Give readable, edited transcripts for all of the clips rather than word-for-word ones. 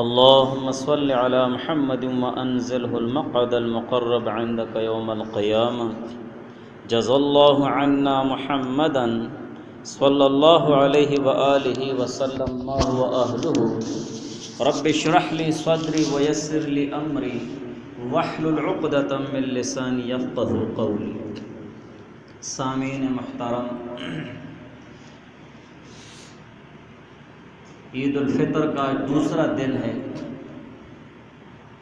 اللهم صل على محمد وأنزله المقعد المقرب عندك يوم القيامة. جزا الله عنا محمدا صلى الله عليه وآله وسلم ما هو أهله. رب اشرح لي صدري ويسر لي أمري واحلل عقدة من لساني يفقهوا قولي. سامعین محترم، عید الفطر کا دوسرا دن ہے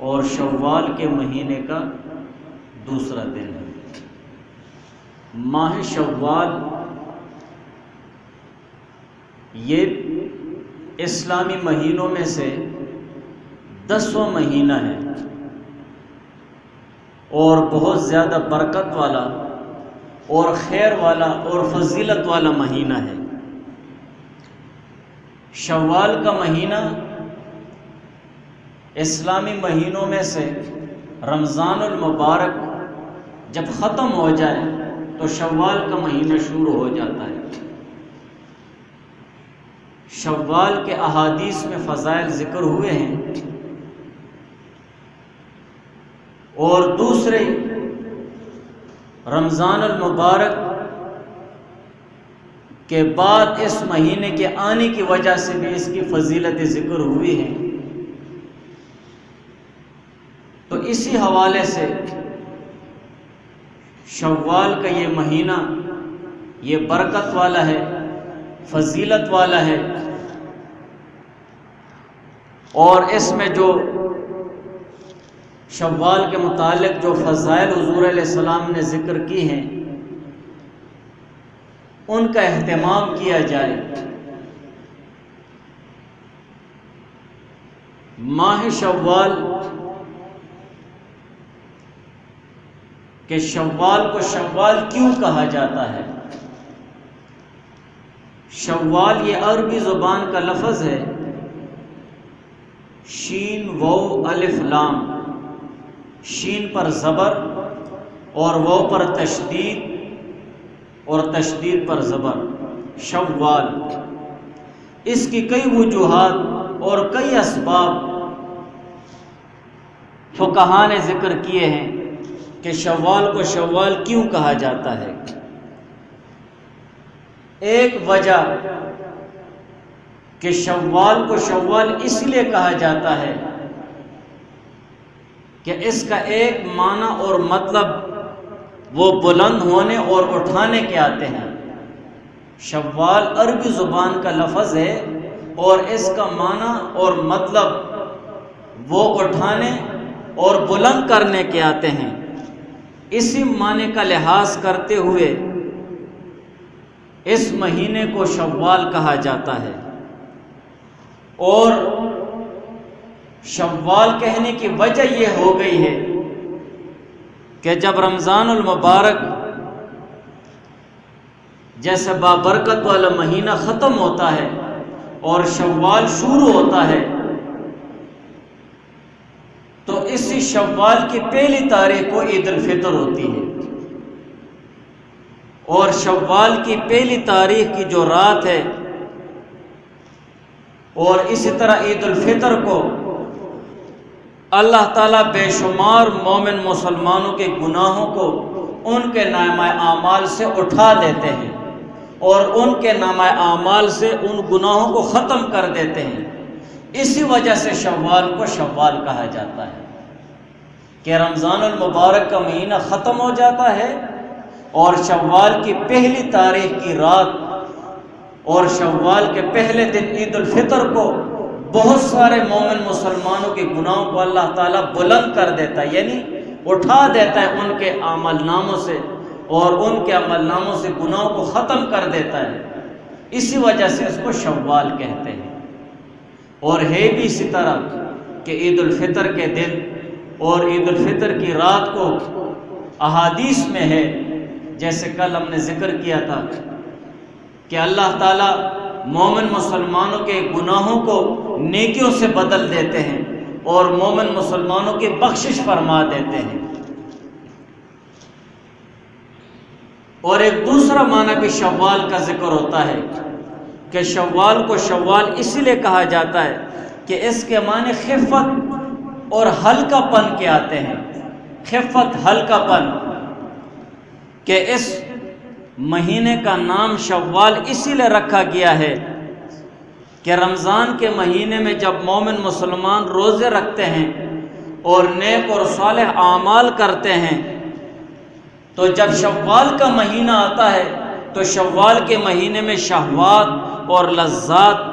اور شوال کے مہینے کا دوسرا دن ہے. ماہ شوال یہ اسلامی مہینوں میں سے 10واں مہینہ ہے اور بہت زیادہ برکت والا اور خیر والا اور فضیلت والا مہینہ ہے. شوال کا مہینہ اسلامی مہینوں میں سے رمضان المبارک جب ختم ہو جائے تو شوال کا مہینہ شروع ہو جاتا ہے. شوال کے احادیث میں فضائل ذکر ہوئے ہیں اور دوسرے رمضان المبارک کے بعد اس مہینے کے آنے کی وجہ سے بھی اس کی فضیلت ذکر ہوئی ہے. تو اسی حوالے سے شوال کا یہ مہینہ یہ برکت والا ہے، فضیلت والا ہے، اور اس میں جو شوال کے متعلق جو فضائل حضور علیہ السلام نے ذکر کی ہیں ان کا اہتمام کیا جائے. ماہ شوال کہ شوال کو شوال کیوں کہا جاتا ہے؟ شوال یہ عربی زبان کا لفظ ہے، شین واو الف لام، شین پر زبر اور واو پر تشدید اور تشدید پر زبر، شوال. اس کی کئی وجوہات اور کئی اسباب فقہاء نے ذکر کیے ہیں کہ شوال کو شوال کیوں کہا جاتا ہے. ایک وجہ کہ شوال کو شوال اس لیے کہا جاتا ہے کہ اس کا ایک معنی اور مطلب وہ بلند ہونے اور اٹھانے کے آتے ہیں. شوال عربی زبان کا لفظ ہے اور اس کا معنی اور مطلب وہ اٹھانے اور بلند کرنے کے آتے ہیں. اسی معنی کا لحاظ کرتے ہوئے اس مہینے کو شوال کہا جاتا ہے. اور شوال کہنے کی وجہ یہ ہو گئی ہے کہ جب رمضان المبارک جیسے بابرکت والا مہینہ ختم ہوتا ہے اور شوال شروع ہوتا ہے تو اسی شوال کی پہلی تاریخ کو عید الفطر ہوتی ہے. اور شوال کی پہلی تاریخ کی جو رات ہے اور اسی طرح عید الفطر کو اللہ تعالیٰ بے شمار مومن مسلمانوں کے گناہوں کو ان کے نامہ اعمال سے اٹھا دیتے ہیں اور ان کے نامہ اعمال سے ان گناہوں کو ختم کر دیتے ہیں. اسی وجہ سے شوال کو شوال کہا جاتا ہے کہ رمضان المبارک کا مہینہ ختم ہو جاتا ہے اور شوال کی پہلی تاریخ کی رات اور شوال کے پہلے دن عید الفطر کو بہت سارے مومن مسلمانوں کے گناہوں کو اللہ تعالیٰ بلند کر دیتا ہے، یعنی اٹھا دیتا ہے ان کے عمل ناموں سے اور ان کے عمل ناموں سے گناہوں کو ختم کر دیتا ہے. اسی وجہ سے اس کو شوال کہتے ہیں. اور ہے بھی اسی طرح کہ عید الفطر کے دن اور عید الفطر کی رات کو احادیث میں ہے، جیسے کل ہم نے ذکر کیا تھا کہ اللہ تعالیٰ مومن مسلمانوں کے گناہوں کو نیکیوں سے بدل دیتے ہیں اور مومن مسلمانوں کی بخشش فرما دیتے ہیں. اور ایک دوسرا معنی بھی شوال کا ذکر ہوتا ہے کہ شوال کو شوال اس لیے کہا جاتا ہے کہ اس کے معنی خفت اور ہلکا پن کے آتے ہیں۔ خفت، ہلکا پن، کہ اس مہینے کا نام شوال اسی لیے رکھا گیا ہے کہ رمضان کے مہینے میں جب مومن مسلمان روزے رکھتے ہیں اور نیک اور صالح اعمال کرتے ہیں، تو جب شوال کا مہینہ آتا ہے تو شوال کے مہینے میں شہوات اور لذات،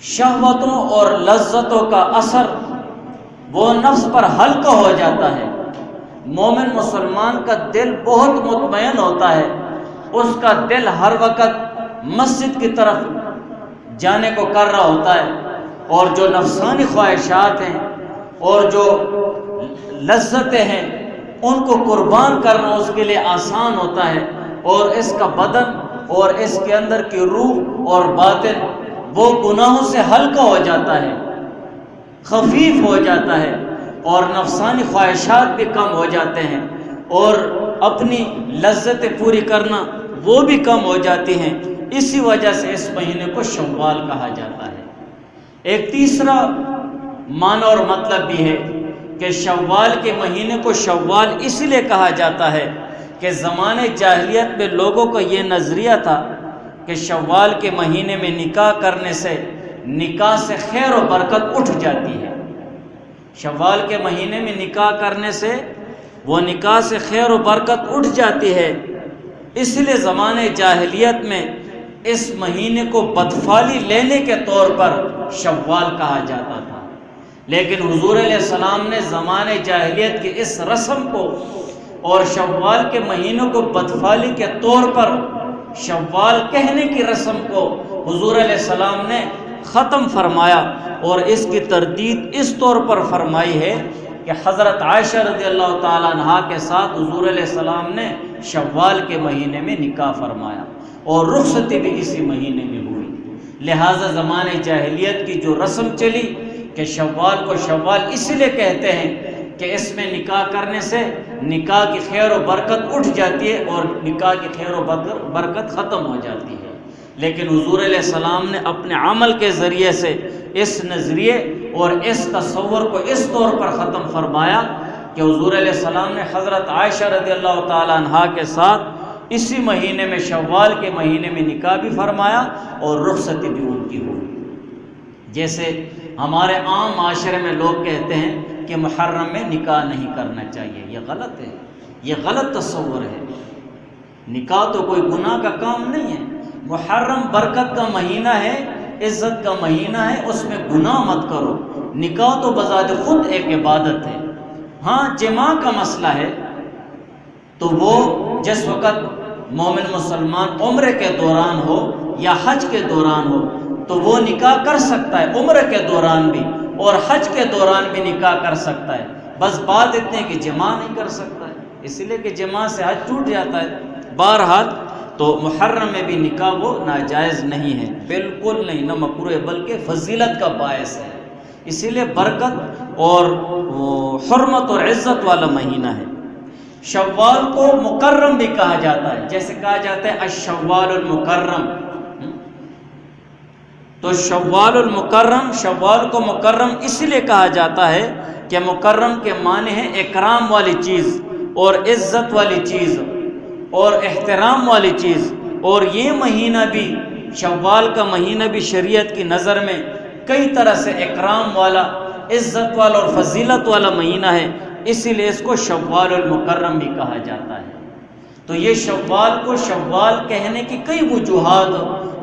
شہوتوں اور لذتوں کا اثر وہ نفس پر ہلکا ہو جاتا ہے۔ مومن مسلمان کا دل بہت مطمئن ہوتا ہے، اس کا دل ہر وقت مسجد کی طرف جانے کو کر رہا ہوتا ہے، اور جو نفسانی خواہشات ہیں اور جو لذتیں ہیں ان کو قربان کرنا اس کے لیے آسان ہوتا ہے، اور اس کا بدن اور اس کے اندر کی روح اور باطن وہ گناہوں سے ہلکا ہو جاتا ہے، خفیف ہو جاتا ہے، اور نفسانی خواہشات بھی کم ہو جاتے ہیں، اور اپنی لذتیں پوری کرنا وہ بھی کم ہو جاتی ہیں۔ اسی وجہ سے اس مہینے کو شوال کہا جاتا ہے۔ ایک تیسرا معنی اور مطلب بھی ہے کہ شوال کے مہینے کو شوال اس لیے کہا جاتا ہے کہ زمانے جاہلیت میں لوگوں کا یہ نظریہ تھا کہ شوال کے مہینے میں نکاح کرنے سے نکاح سے خیر و برکت اٹھ جاتی ہے۔ شوال کے مہینے میں نکاح کرنے سے وہ نکاح سے خیر و برکت اٹھ جاتی ہے، اس لیے زمانے جاہلیت میں اس مہینے کو بدفالی لینے کے طور پر شوال کہا جاتا تھا۔ لیکن حضور علیہ السلام نے زمانے جاہلیت کی اس رسم کو اور شوال کے مہینوں کو بدفالی کے طور پر شوال کہنے کی رسم کو حضور علیہ السلام نے ختم فرمایا، اور اس کی تردید اس طور پر فرمائی ہے کہ حضرت عائشہ رضی اللہ تعالیٰ عنہا کے ساتھ حضور علیہ السلام نے شوال کے مہینے میں نکاح فرمایا، اور رخصتی بھی اسی مہینے میں ہوئی۔ لہٰذا زمانے جاہلیت کی جو رسم چلی کہ شوال کو شوال اس لیے کہتے ہیں کہ اس میں نکاح کرنے سے نکاح کی خیر و برکت اٹھ جاتی ہے اور نکاح کی خیر و برکت ختم ہو جاتی ہے۔ لیکن حضور علیہ السلام نے اپنے عمل کے ذریعے سے اس نظریے اور اس تصور کو اس طور پر ختم فرمایا کہ حضور علیہ السلام نے حضرت عائشہ رضی اللہ تعالی عنہا کے ساتھ اسی مہینے میں شوال کے مہینے میں نکاح بھی فرمایا اور رخصتی بھی ان کی ہوئی۔ جیسے ہمارے عام معاشرے میں لوگ کہتے ہیں کہ محرم میں نکاح نہیں کرنا چاہیے، یہ غلط ہے، یہ غلط تصور ہے۔ نکاح تو کوئی گناہ کا کام نہیں ہے۔ محرم برکت کا مہینہ ہے، عزت کا مہینہ ہے، اس میں گناہ مت کرو۔ نکاح تو بذات خود ایک عبادت ہے۔ ہاں جماع کا مسئلہ ہے تو وہ جس وقت مومن مسلمان عمرے کے دوران ہو یا حج کے دوران ہو تو وہ نکاح کر سکتا ہے، عمرے کے دوران بھی اور حج کے دوران بھی نکاح کر سکتا ہے، بس بات اتنے کہ جماع نہیں کر سکتا ہے، اس لیے کہ جماع سے حج ٹوٹ جاتا ہے۔ بہرحال تو محرم میں بھی نکاح وہ ناجائز نہیں ہے، بالکل نہیں، نہ مکروہ بلکہ فضیلت کا باعث ہے، اسی لیے برکت اور حرمت اور عزت والا مہینہ ہے۔ شوال کو مکرم بھی کہا جاتا ہے، جیسے کہا جاتا ہے الشوال المکرم، تو شوال المکرم، شوال کو مکرم اس لیے کہا جاتا ہے کہ مکرم کے معنی ہے اکرام والی چیز اور عزت والی چیز اور احترام والی چیز، اور یہ مہینہ بھی شوال کا مہینہ بھی شریعت کی نظر میں کئی طرح سے اکرام والا، عزت والا اور فضیلت والا مہینہ ہے، اسی لیے اس کو شوال المکرم بھی کہا جاتا ہے۔ تو یہ شوال کو شوال کہنے کی کئی وجوہات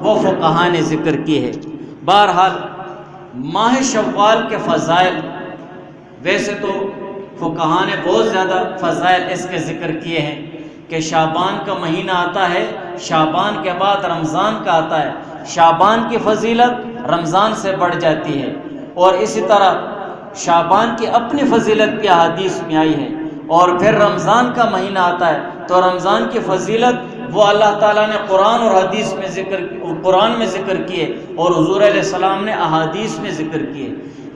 وہ فقہاء نے ذکر کی ہے۔ بہرحال ماہ شوال کے فضائل، ویسے تو فقہاء نے بہت زیادہ فضائل اس کے ذکر کیے ہیں کہ شعبان کا مہینہ آتا ہے، شعبان کے بعد رمضان کا آتا ہے، شعبان کی فضیلت رمضان سے بڑھ جاتی ہے، اور اسی طرح شعبان کی اپنی فضیلت کی احادیث میں آئی ہے، اور پھر رمضان کا مہینہ آتا ہے تو رمضان کی فضیلت وہ اللہ تعالیٰ نے قرآن اور حدیث میں قرآن میں ذکر کیے اور حضور علیہ السلام نے احادیث میں ذکر کیے۔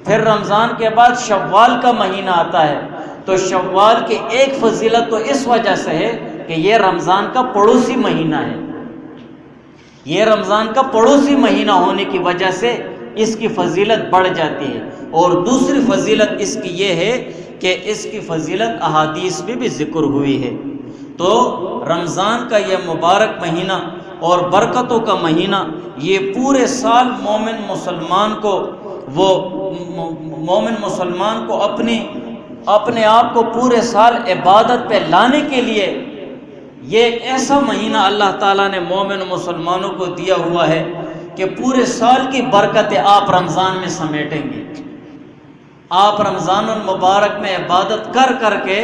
پھر رمضان کے بعد شوال کا مہینہ آتا ہے، تو شوال کی ایک فضیلت تو اس وجہ سے ہے کہ یہ رمضان کا پڑوسی مہینہ ہے، یہ رمضان کا پڑوسی مہینہ ہونے کی وجہ سے اس کی فضیلت بڑھ جاتی ہے۔ اور دوسری فضیلت اس کی یہ ہے کہ اس کی فضیلت احادیث میں بھی ذکر ہوئی ہے۔ تو رمضان کا یہ مبارک مہینہ اور برکتوں کا مہینہ، یہ پورے سال مومن مسلمان کو اپنے آپ کو پورے سال عبادت پہ لانے کے لیے یہ ایک ایسا مہینہ اللہ تعالیٰ نے مومن مسلمانوں کو دیا ہوا ہے کہ پورے سال کی برکتیں آپ رمضان میں سمیٹیں گے۔ آپ رمضان المبارک میں عبادت کر کر کے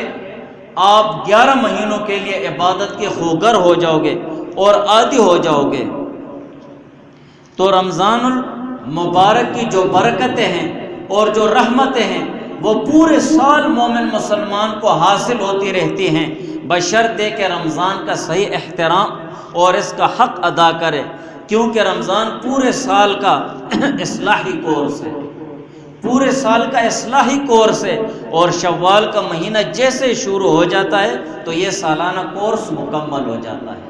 آپ 11 مہینوں کے لیے عبادت کے خوگر ہو جاؤ گے اور عادی ہو جاؤ گے۔ تو رمضان المبارک کی جو برکتیں ہیں اور جو رحمتیں ہیں وہ پورے سال مومن مسلمان کو حاصل ہوتی رہتی ہیں، بشرطے کہ رمضان کا صحیح احترام اور اس کا حق ادا کرے، کیونکہ رمضان پورے سال کا اصلاحی کورس ہے، پورے سال کا اصلاحی کورس ہے، اور شوال کا مہینہ جیسے شروع ہو جاتا ہے تو یہ سالانہ کورس مکمل ہو جاتا ہے،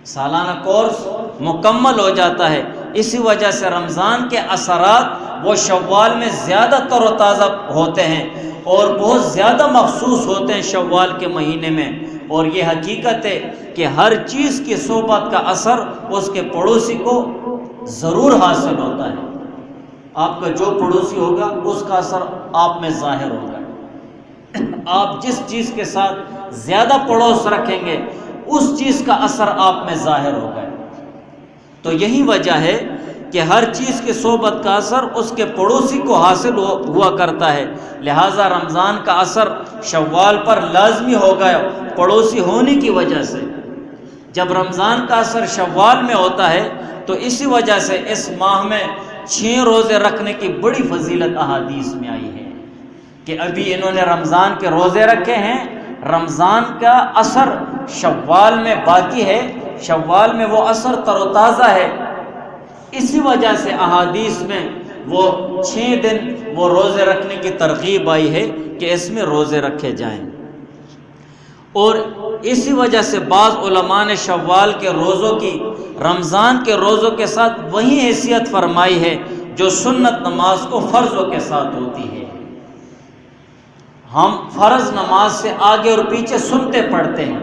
سالانہ کورس مکمل ہو جاتا ہے۔ اسی وجہ سے رمضان کے اثرات وہ شوال میں زیادہ تر و تازہ ہوتے ہیں اور بہت زیادہ مخصوص ہوتے ہیں شوال کے مہینے میں۔ اور یہ حقیقت ہے کہ ہر چیز کی صحبت کا اثر اس کے پڑوسی کو ضرور حاصل ہوتا ہے۔ آپ کا جو پڑوسی ہوگا اس کا اثر آپ میں ظاہر ہوگا۔ آپ جس چیز کے ساتھ زیادہ پڑوس رکھیں گے اس چیز کا اثر آپ میں ظاہر ہوگا۔ تو یہی وجہ ہے کہ ہر چیز کی صحبت کا اثر اس کے پڑوسی کو حاصل ہوا کرتا ہے، لہٰذا رمضان کا اثر شوال پر لازمی ہو گیا پڑوسی ہونے کی وجہ سے۔ جب رمضان کا اثر شوال میں ہوتا ہے تو اسی وجہ سے اس ماہ میں 6 روزے رکھنے کی بڑی فضیلت احادیث میں آئی ہے کہ ابھی انہوں نے رمضان کے روزے رکھے ہیں، رمضان کا اثر شوال میں باقی ہے، شوال میں وہ اثر تر و تازہ ہے، اسی وجہ سے احادیث میں وہ 6 دن وہ روزے رکھنے کی ترغیب آئی ہے کہ اس میں روزے رکھے جائیں۔ اور اسی وجہ سے بعض علماء نے شوال کے روزوں کی رمضان کے روزوں کے ساتھ وہی حیثیت فرمائی ہے جو سنت نماز کو فرضوں کے ساتھ ہوتی ہے۔ ہم فرض نماز سے آگے اور پیچھے سنتے پڑھتے ہیں،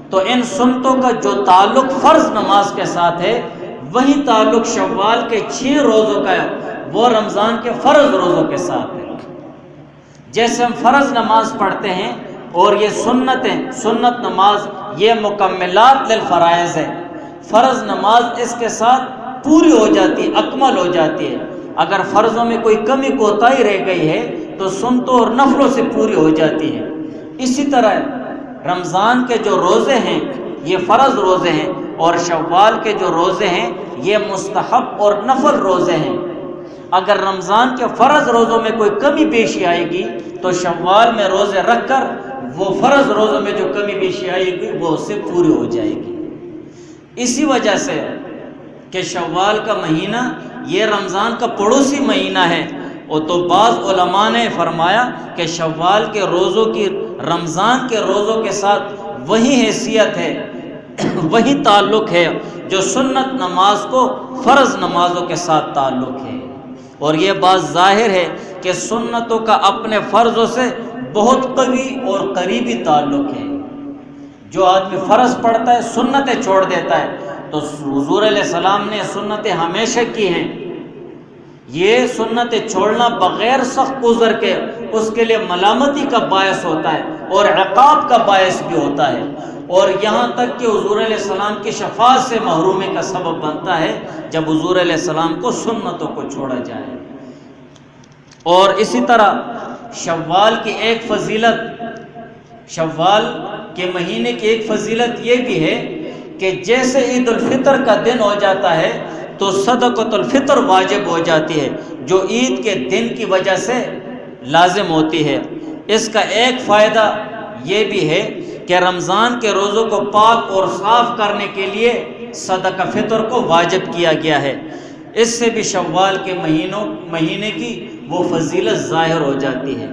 تو ان سنتوں کا جو تعلق فرض نماز کے ساتھ ہے وہی تعلق شوال کے 6 روزوں کا ہے وہ رمضان کے فرض روزوں کے ساتھ ہے۔ جیسے ہم فرض نماز پڑھتے ہیں اور یہ سنت نماز یہ مکملات للفرائض ہے، فرض نماز اس کے ساتھ پوری ہو جاتی ہے، اکمل ہو جاتی ہے۔ اگر فرضوں میں کوئی کمی کوتاہی رہ گئی ہے تو سنتوں اور نفلوں سے پوری ہو جاتی ہے۔ اسی طرح رمضان کے جو روزے ہیں یہ فرض روزے ہیں اور شوال کے جو روزے ہیں یہ مستحب اور نفل روزے ہیں۔ اگر رمضان کے فرض روزوں میں کوئی کمی بیشی آئے گی تو شوال میں روزے رکھ کر وہ فرض روزوں میں جو کمی بیشی آئے گی وہ اس سے پوری ہو جائے گی۔ اسی وجہ سے کہ شوال کا مہینہ یہ رمضان کا پڑوسی مہینہ ہے، اور تو بعض علماء نے فرمایا کہ شوال کے روزوں کی رمضان کے روزوں کے ساتھ وہی حیثیت ہے، وہی تعلق ہے جو سنت نماز کو فرض نمازوں کے ساتھ تعلق ہے۔ اور یہ بات ظاہر ہے کہ سنتوں کا اپنے فرضوں سے بہت قوی اور قریبی تعلق ہے۔ جو آدمی فرض پڑھتا ہے سنتیں چھوڑ دیتا ہے تو حضور علیہ السلام نے سنتیں ہمیشہ کی ہیں، یہ سنتیں چھوڑنا بغیر سخت گزر کے اس کے لیے ملامتی کا باعث ہوتا ہے اور عقاب کا باعث بھی ہوتا ہے، اور یہاں تک کہ حضور علیہ السلام کی شفاعت سے محرومی کا سبب بنتا ہے جب حضور علیہ السلام کو سنتوں کو چھوڑا جائے۔ اور اسی طرح شوال کی ایک فضیلت، شوال کے مہینے کی ایک فضیلت یہ بھی ہے کہ جیسے عید الفطر کا دن ہو جاتا ہے تو صدقۃ الفطر واجب ہو جاتی ہے جو عید کے دن کی وجہ سے لازم ہوتی ہے۔ اس کا ایک فائدہ یہ بھی ہے کہ رمضان کے روزوں کو پاک اور صاف کرنے کے لیے صدقہ فطر کو واجب کیا گیا ہے، اس سے بھی شوال کے مہینے کی وہ فضیلت ظاہر ہو جاتی ہے۔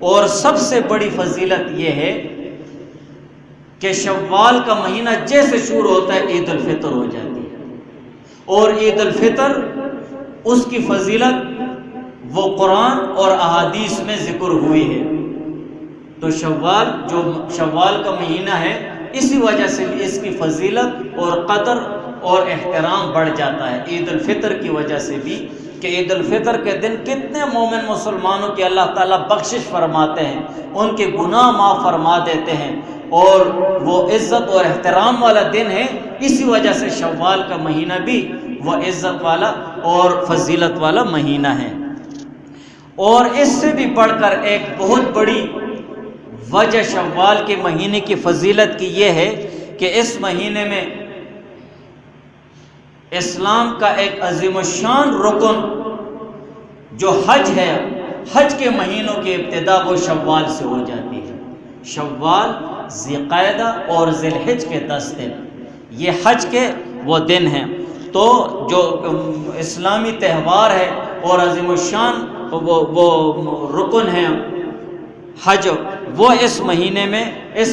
اور سب سے بڑی فضیلت یہ ہے کہ شوال کا مہینہ جیسے شروع ہوتا ہے عید الفطر ہو جاتی ہے، اور عید الفطر اس کی فضیلت وہ قرآن اور احادیث میں ذکر ہوئی ہے۔ تو شوال جو شوال کا مہینہ ہے، اسی وجہ سے بھی اس کی فضیلت اور قدر اور احترام بڑھ جاتا ہے۔ عید الفطر کی وجہ سے بھی کہ عید الفطر کے دن کتنے مومن مسلمانوں کی اللہ تعالیٰ بخشش فرماتے ہیں، ان کے گناہ معاف فرما دیتے ہیں، اور وہ عزت اور احترام والا دن ہے۔ اسی وجہ سے شوال کا مہینہ بھی وہ عزت والا اور فضیلت والا مہینہ ہے۔ اور اس سے بھی بڑھ کر ایک بہت بڑی وجہ شوال کے مہینے کی فضیلت کی یہ ہے کہ اس مہینے میں اسلام کا ایک عظیم الشان رکن جو حج ہے، حج کے مہینوں کی ابتدا وہ شوال سے ہو جاتی ہے۔ شوال، ذی قعدہ اور ذی الحج کے 10 دن یہ حج کے وہ دن ہیں۔ تو جو اسلامی تہوار ہے اور عظیم الشان وہ رکن ہیں حج، وہ اس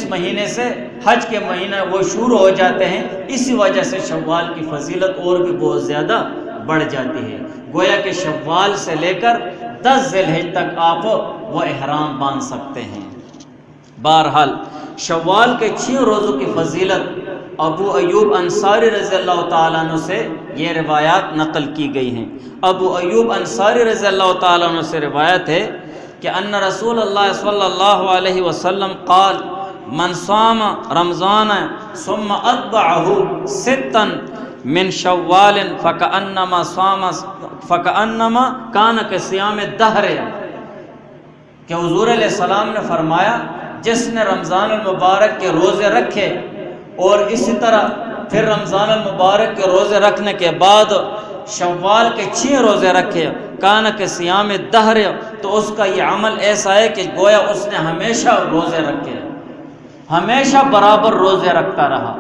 مہینے سے حج کے مہینہ وہ شروع ہو جاتے ہیں۔ اسی وجہ سے شوال کی فضیلت اور بھی بہت زیادہ بڑھ جاتی ہے۔ گویا کہ شوال سے لے کر 10 ذی الحج تک آپ وہ احرام باندھ سکتے ہیں۔ بہرحال شوال کے 6 روزوں کی فضیلت ابو ایوب انصاری رضی اللہ تعالیٰ عنہ سے یہ روایات نقل کی گئی ہیں۔ ابو ایوب انصاری رضی اللہ تعالیٰ عنہ سے روایت ہے کہ ان رسول اللہ صلی اللہ علیہ وسلم قال من صام رمضان ثم اتبعہ 6 من شوال فکأنما کان کصیام الدہر، کہ حضور علیہ السلام نے فرمایا جس نے رمضان المبارک کے روزے رکھے اور اسی طرح پھر رمضان المبارک کے روزے رکھنے کے بعد شوال کے 6 روزے رکھے، کان کصیام الدہر، تو اس کا یہ عمل ایسا ہے کہ گویا اس نے ہمیشہ روزے رکھے، ہمیشہ برابر روزے رکھتا رہا۔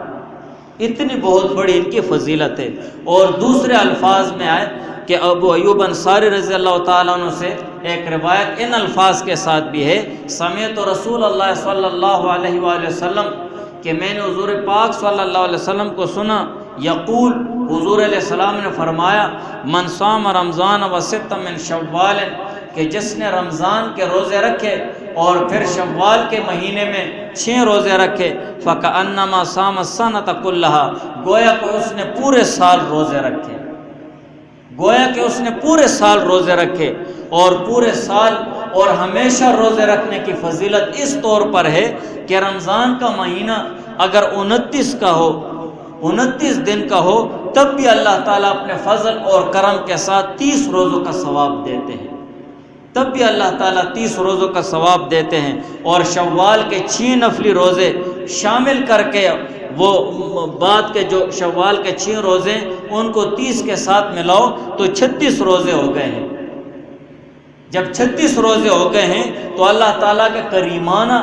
اتنی بہت بڑی ان کی فضیلت ہے۔ اور دوسرے الفاظ میں آئے کہ ابو ایوب انصاری رضی اللہ تعالیٰ عنہ سے ایک روایت ان الفاظ کے ساتھ بھی ہے، سمعت رسول اللہ صلی اللہ علیہ وآلہ وسلم، کہ میں نے حضور پاک صلی اللہ علیہ وسلم کو سنا، یقول، حضور علیہ السلام نے فرمایا، من صام رمضان و 6 من شوال، کہ جس نے رمضان کے روزے رکھے اور پھر شوال کے مہینے میں 6 روزے رکھے، فکأنما صام السنۃ کلھا، گویا کہ اس نے پورے سال روزے رکھے، گویا کہ اس نے پورے سال روزے رکھے۔ اور پورے سال اور ہمیشہ روزے رکھنے کی فضیلت اس طور پر ہے کہ رمضان کا مہینہ اگر 29 کا ہو، 29 دن کا ہو، تب بھی اللہ تعالیٰ اپنے فضل اور کرم کے ساتھ 30 روزوں کا ثواب دیتے ہیں، تب بھی اللہ تعالیٰ 30 روزوں کا ثواب دیتے ہیں۔ اور شوال کے 6 نفلی روزے شامل کر کے وہ بعد کے جو شوال کے 6 روزے ان کو 30 کے ساتھ ملاؤ تو 36 روزے ہو گئے ہیں۔ جب 36 روزے ہو گئے ہیں تو اللہ تعالیٰ کے کریمانہ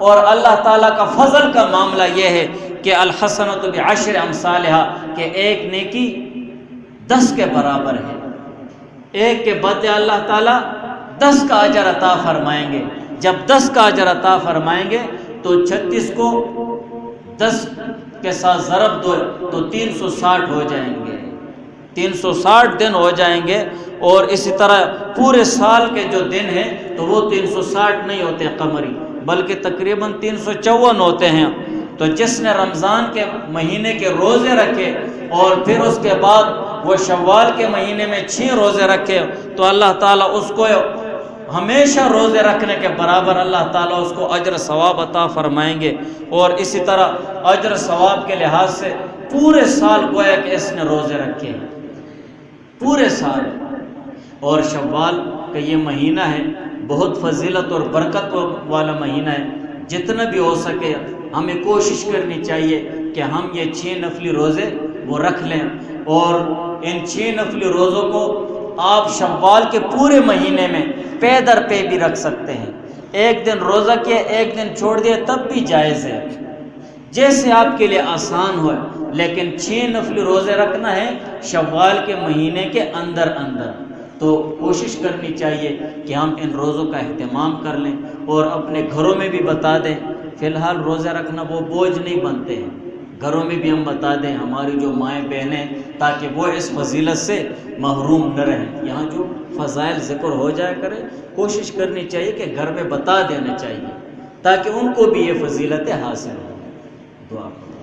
اور اللہ تعالیٰ کا فضل کا معاملہ یہ ہے کہ الحسنۃ بعشر امثالھا، کہ ایک نیکی 10 کے برابر ہے، ایک کے بدلے اللہ تعالیٰ 10 کا اجر عطا فرمائیں گے۔ جب 10 کا اجر عطا فرمائیں گے تو 36 کو 10 کے ساتھ ضرب دو تو 360 ہو جائیں گے، 360 دن ہو جائیں گے۔ اور اسی طرح پورے سال کے جو دن ہیں تو وہ 360 نہیں ہوتے قمری، بلکہ تقریباً 354 ہوتے ہیں۔ تو جس نے رمضان کے مہینے کے روزے رکھے اور پھر اس کے بعد وہ شوال کے مہینے میں 6 روزے رکھے تو اللہ تعالیٰ اس کو ہمیشہ روزے رکھنے کے برابر اللہ تعالیٰ اس کو اجر ثواب عطا فرمائیں گے۔ اور اسی طرح اجر ثواب کے لحاظ سے پورے سال گویا کہ اس نے روزے رکھے ہیں، پورے سال۔ اور شوال کا یہ مہینہ ہے بہت فضیلت اور برکت والا مہینہ ہے۔ جتنا بھی ہو سکے ہمیں کوشش کرنی چاہیے کہ ہم یہ 6 نفلی روزے وہ رکھ لیں، اور ان 6 نفلی روزوں کو آپ شوال کے پورے مہینے میں پے در پے بھی رکھ سکتے ہیں۔ ایک دن روزہ کیا، ایک دن چھوڑ دیا، تب بھی جائز ہے، جیسے آپ کے لیے آسان ہو۔ لیکن 6 نفلی روزے رکھنا ہے شوال کے مہینے کے اندر اندر، تو کوشش کرنی چاہیے کہ ہم ان روزوں کا اہتمام کر لیں اور اپنے گھروں میں بھی بتا دیں۔ فی الحال روزہ رکھنا وہ بوجھ نہیں بنتے ہیں، گھروں میں بھی ہم بتا دیں ہماری جو مائیں بہنیں، تاکہ وہ اس فضیلت سے محروم نہ رہیں۔ یہاں جو فضائل ذکر ہو جایا کرے کوشش کرنی چاہیے کہ گھر میں بتا دینا چاہیے تاکہ ان کو بھی یہ فضیلتیں حاصل ہوں۔ دعا کرو۔